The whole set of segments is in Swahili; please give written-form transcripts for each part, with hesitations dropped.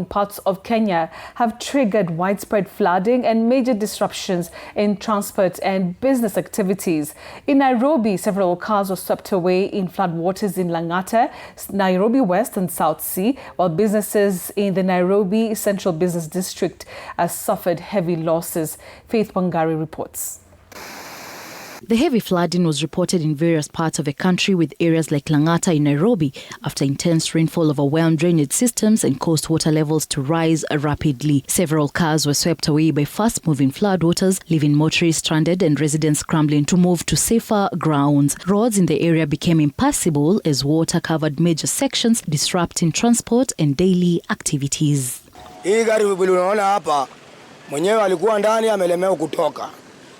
Parts of Kenya have triggered widespread flooding and major disruptions in transport and business activities. In Nairobi, several cars were swept away in floodwaters in Lang'ata, Nairobi West and South C, while businesses in the Nairobi Central Business District suffered heavy losses. Faith Wangari reports. The heavy flooding was reported in various parts of the country, with areas like Lang'ata in Nairobi after intense rainfall overwhelmed drainage systems and caused water levels to rise rapidly. Several cars were swept away by fast-moving floodwaters, leaving motorists stranded and residents scrambling to move to safer grounds. Roads in the area became impassable as water covered major sections, disrupting transport and daily activities. Hii gari unaona hapa mwenyewe alikuwa ndani amelemewa kutoka.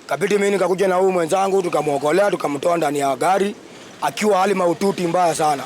Kabidi mimi nikakuja na huyu mwenzangu tukamwokolea tukamtoa ndani ya gari akiwa hali mahututi mbaya sana.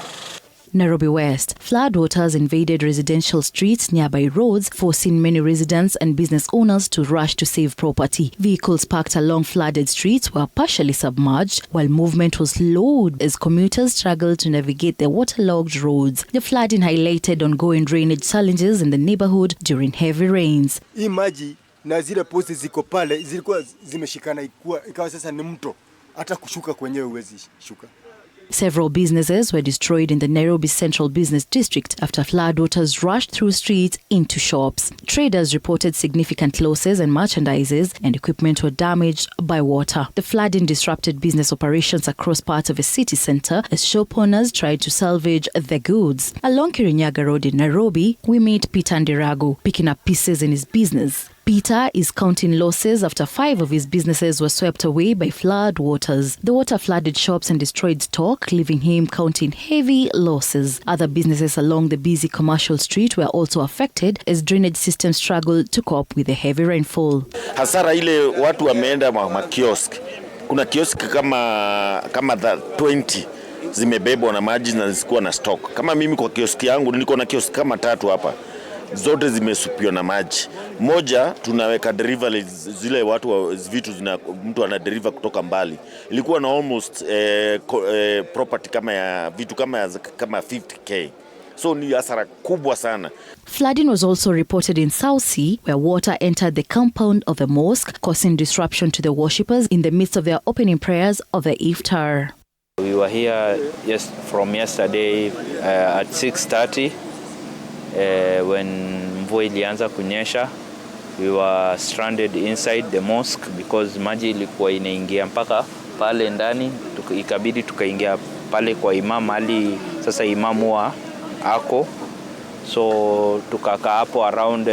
Nairobi West, floodwaters invaded residential streets, nearby roads, forcing many residents and business owners to rush to save property. Vehicles parked along flooded streets were partially submerged, while movement was slowed as commuters struggled to navigate the waterlogged roads. The flooding highlighted ongoing drainage challenges in the neighborhood during heavy rains. Hii maji na zile posti ziko pale zilikuwa zimeshikana, ikawa sasa ni mto, hata kushuka kwenyewe huwezi shuka. Several businesses were destroyed in the Nairobi Central Business District after floodwaters rushed through streets into shops. Traders reported significant losses and merchandises and equipment were damaged by water. The flooding disrupted business operations across parts of the city centre as shop owners tried to salvage their goods. Along Kirinyaga Road in Nairobi, we meet Peter Ndiragu picking up pieces in his business. Peter is counting losses after 5 of his businesses were swept away by flood waters. The water flooded shops and destroyed stock, leaving him counting heavy losses. Other businesses along the busy commercial street were also affected as drainage systems struggled to cope with the heavy rainfall. Hasara ile watu wameenda makiosk. Kuna kiosk kama 20 zimebebwa na maji na zikuwa na stock. Kama mimi kwa kioski yangu niko na kiosk kama 3 hapa. Zote zimesupiwa na maji. Moja tunaweka delivery zile watu vitu mtu ana deliver kutoka mbali. Ilikuwa na almost property kama ya vitu kama 50k. So ni hasara kubwa sana. Flooding was also reported in South C, where water entered the compound of the mosque, causing disruption to the worshippers in the midst of their opening prayers of the iftar. We were here from yesterday at 6:30. When mvua ilianza kunyesha, we were stranded inside the mosque because maji ilikuwa inaingia mpaka pale ndani, ikabidi tukaingia pale kwa imam ali sasa imamu wa ako, so tukakaa hapo around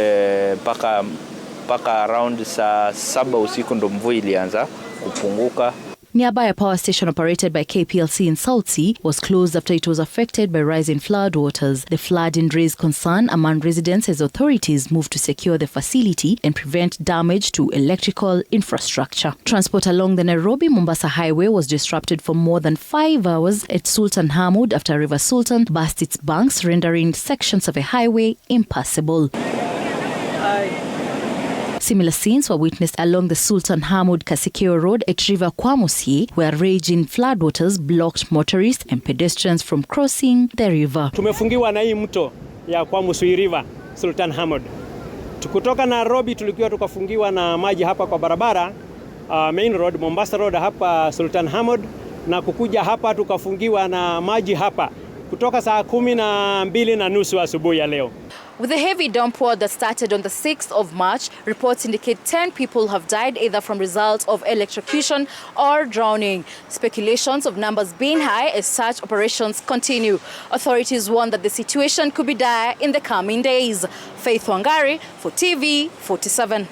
paka around saa 7 usiku ndo mvua ilianza kupunguka. Nearby, a power station operated by KPLC in South C was closed after it was affected by rising floodwaters. The flooding raised concern among residents as authorities moved to secure the facility and prevent damage to electrical infrastructure. Transport along the Nairobi-Mombasa highway was disrupted for more than 5 hours at Sultan Hamoud after River Sultan burst its banks, rendering sections of the highway impassable. Similar scenes were witnessed along the Sultan Hamoud Kasikeo Road at River Kwamusi, where raging floodwaters blocked motorists and pedestrians from crossing the river. Tumefungiwa na hii mto ya Kwamusi River, Sultan Hamoud. Kutoka Nairobi tulikuwa tukafungiwa na maji hapa kwa barabara, main road, Mombasa Road hapa Sultan Hamoud, na kukuja hapa tukafungiwa na maji hapa kutoka saa 12:30 asubuhi ya leo. With the heavy downpour that started on the 6th of March, reports indicate 10 people have died either from results of electrocution or drowning. Speculations of numbers being high as such operations continue. Authorities warn that the situation could be dire in the coming days. Faith Wangari for TV 47.